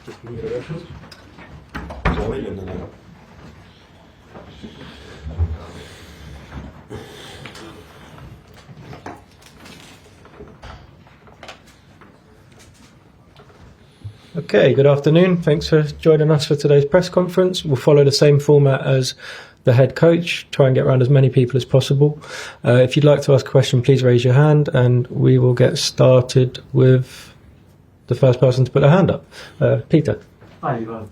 Okay, good afternoon. Thanks for joining us for today's press conference. We'll follow the same format as the head coach, try and get around as many people as possible. If you'd like to ask a question, please raise your hand and we will get started with the first person to put their hand up. Peter. Hi, Levi.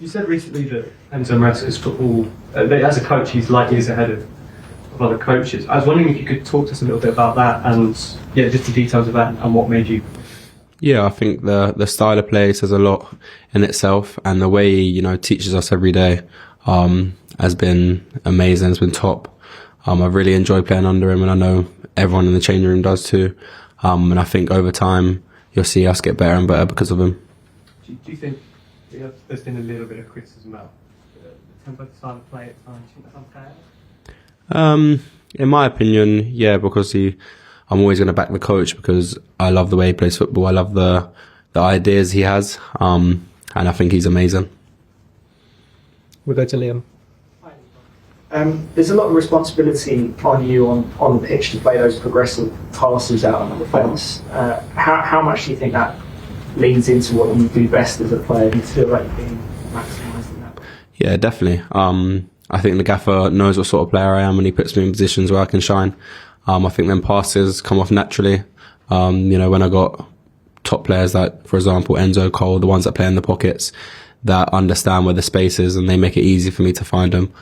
You said recently that Enzo Maresca's football, as a coach, he's like years ahead of other coaches. I was wondering if you could talk to us a little bit about that and just the details of that and what made you. Yeah, I think the style of play says a lot in itself, and the way he, teaches us every day has been amazing. It's been top. I've really enjoyed playing under him, and I know everyone in the changing room does too. And I think over time you'll see us get better and better because of him. Do you think there's been a little bit of criticism about the tempo, the style of play at times? Do you think that's unfair? In my opinion, yeah, because I'm always going to back the coach because I love the way he plays football. I love the ideas he has, and I think he's amazing. We'll go to Liam. There's a lot of responsibility on you on the pitch to play those progressive passes out on the defence. How much do you think that leans into what you do best as a player? Do you feel like you're being maximised in that? Yeah, definitely. I think the gaffer knows what sort of player I am and he puts me in positions where I can shine. I think them passes come off naturally. When I got top players like, for example, Enzo, Cole, the ones that play in the pockets, that understand where the space is and they make it easy for me to find them.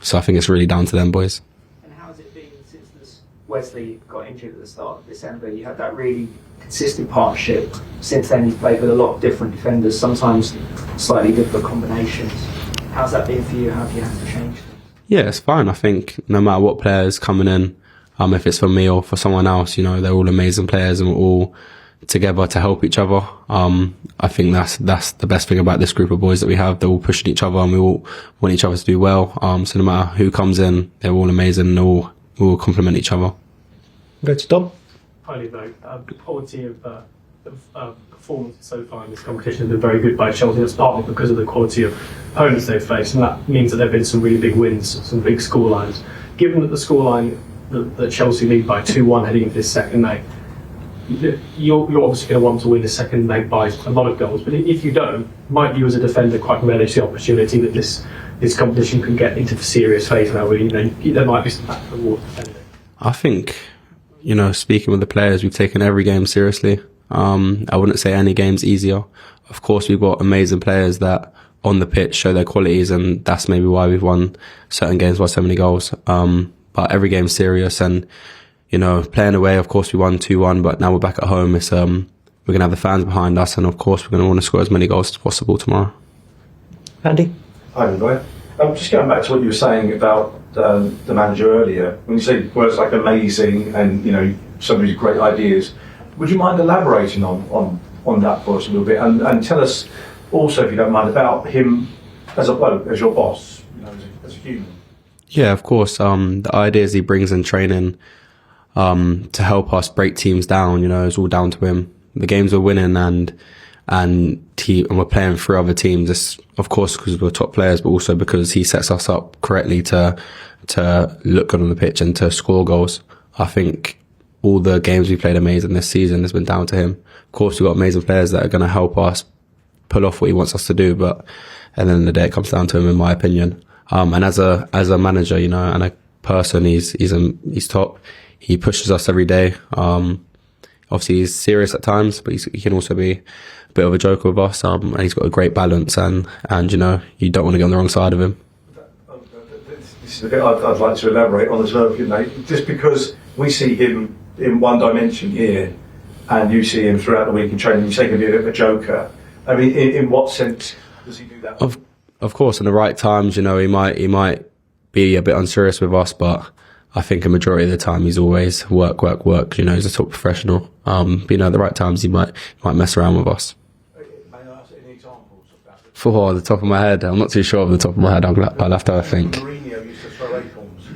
So I think it's really down to them boys. And how has it been since Wesley got injured at the start of December? You had that really consistent partnership. Since then, you've played with a lot of different defenders, sometimes slightly different combinations. How's that been for you? How do you have to change things? Yeah, it's fine. I think no matter what player's coming in, if it's for me or for someone else, they're all amazing players and we're all together to help each other. I think that's the best thing about this group of boys that we have. They're all pushing each other and we all want each other to do well. So no matter who comes in, they're all amazing and we all complement each other. Go to Dom. Hi, Levi. The quality of performance so far in this competition has been very good by Chelsea. It's partly because of the quality of opponents they've faced, and that means that there have been some really big wins, some big scorelines. Given that the scoreline that Chelsea lead by 2-1 heading into this second leg, you're obviously going to want to win the second leg by a lot of goals, but if you don't, might you as a defender quite relish the opportunity that this competition can get into the serious phase now where there might be some back to the wall defending? I think, speaking with the players, we've taken every game seriously. I wouldn't say any game's easier. Of course, we've got amazing players that on the pitch show their qualities, and that's maybe why we've won certain games by so many goals. But every game's serious, and playing away, of course, we won 2-1, but now we're back at home. It's we're gonna have the fans behind us, and of course, we're gonna want to score as many goals as possible tomorrow. Andy. Hi, Levi. Just going back to what you were saying about the manager earlier. When you say words like amazing and somebody's great ideas, would you mind elaborating on that for us a little bit, and tell us also, if you don't mind, about him as a bloke, as your boss, as a human? Yeah, of course. The ideas he brings in training to help us break teams down, it's all down to him. The games we're winning and we're playing through other teams. It's, of course, because we're top players, but also because he sets us up correctly to look good on the pitch and to score goals. I think all the games we played amazing this season has been down to him. Of course, we've got amazing players that are going to help us pull off what he wants us to do, but at the end of the day, it comes down to him, in my opinion. And as a manager, and a person, he's top. He pushes us every day. Obviously he's serious at times, but he can also be a bit of a joker with us. And he's got a great balance, and you don't want to get on the wrong side of him. This is a bit I'd like to elaborate on as well, just because we see him in one dimension here, and you see him throughout the week in training. You say he can be a bit of a joker. I mean, in what sense does he do that? Of course, in the right times, he might be a bit unserious with us, but I think a majority of the time he's always work. He's a top professional. But, at the right times he might mess around with us. May I ask any examples of that? For the top of my head, I'm not too sure of the top of my head. I'll have to have a think. Mourinho used to throw acorns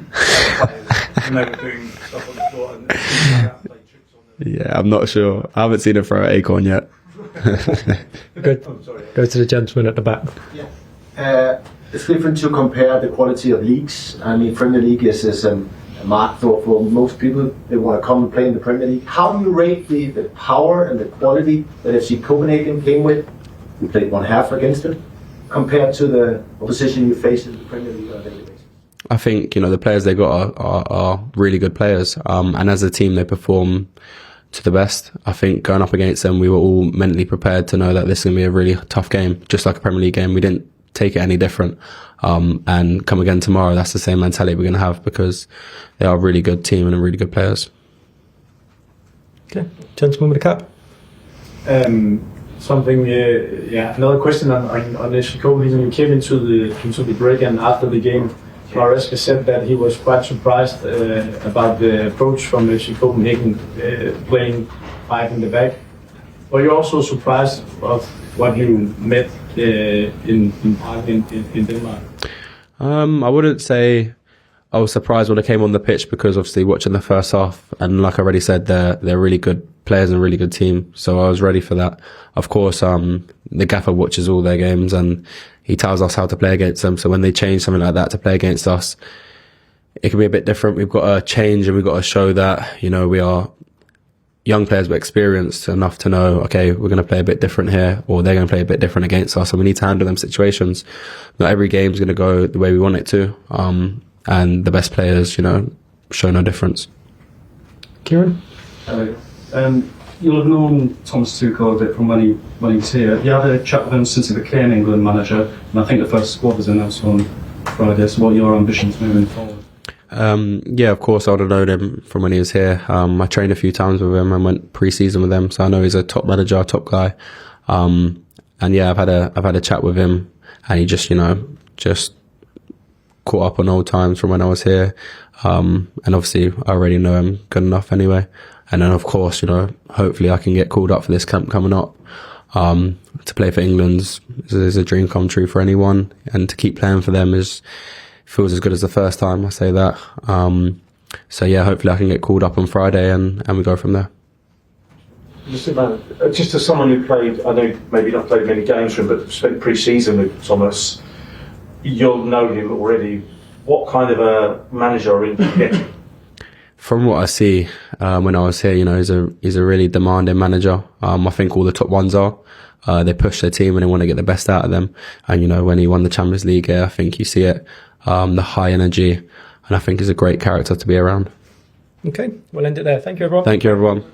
and they were doing stuff on the floor and play tricks on them. Yeah, I'm not sure. I haven't seen him throw an acorn yet. Go to the gentleman at the back. It's different to compare the quality of leagues. I mean, Premier League is a mark for most people. They want to come and play in the Premier League. How do you rate the power and the quality that FC Copenhagen came with? You played one half against it, compared to the opposition you face in the Premier League on a daily basis. I think, the players they got are really good players. And as a team, they perform to the best. I think going up against them, we were all mentally prepared to know that this is going to be a really tough game, just like a Premier League game. We didn't take it any different. And come again tomorrow, that's the same mentality we're going to have, because they are a really good team and really good players. Okay, gentleman with the cap. Another question on FC Copenhagen. You came into the break, and after the game, Maresca said that he was quite surprised about the approach from FC Copenhagen, playing 5 in the back. Were you also surprised of what you met in Denmark? I wouldn't say I was surprised when I came on the pitch, because obviously watching the first half, and like I already said, they're really good players and a really good team, so I was ready for that. Of course, the gaffer watches all their games and he tells us how to play against them, so when they change something like that to play against us, it can be a bit different. We've got to change, and we've got to show that, we are young players but experienced enough to know, okay, we're going to play a bit different here, or they're going to play a bit different against us, and we need to handle them situations. Not every game's going to go the way we want it to, and the best players, show no difference. Kieran? You'll have known Thomas Tuchel a bit from when he was here. You had a chat with him since he became England manager, and I think the first squad was announced on Friday. So what are your ambitions moving forward? Yeah, of course, I would have known him from when he was here. I trained a few times with him and went pre-season with him, so I know he's a top manager, top guy. And yeah, I've had a chat with him, and he just caught up on old times from when I was here. And obviously I already know him good enough anyway. And then of course, hopefully I can get called up for this camp coming up. To play for England is a dream come true for anyone, and to keep playing for them feels as good as the first time, I say that. So yeah, hopefully I can get called up on Friday and we go from there. Just as someone who played, I know maybe not played many games for him, but spent pre-season with Thomas, you'll know him already. What kind of a manager are you getting? From what I see, when I was here, he's a really demanding manager. I think all the top ones are. They push their team and they want to get the best out of them. And, when he won the Champions League here, I think you see it, the high energy, and I think he's a great character to be around. Okay, we'll end it there. Thank you, everyone. Thank you, everyone.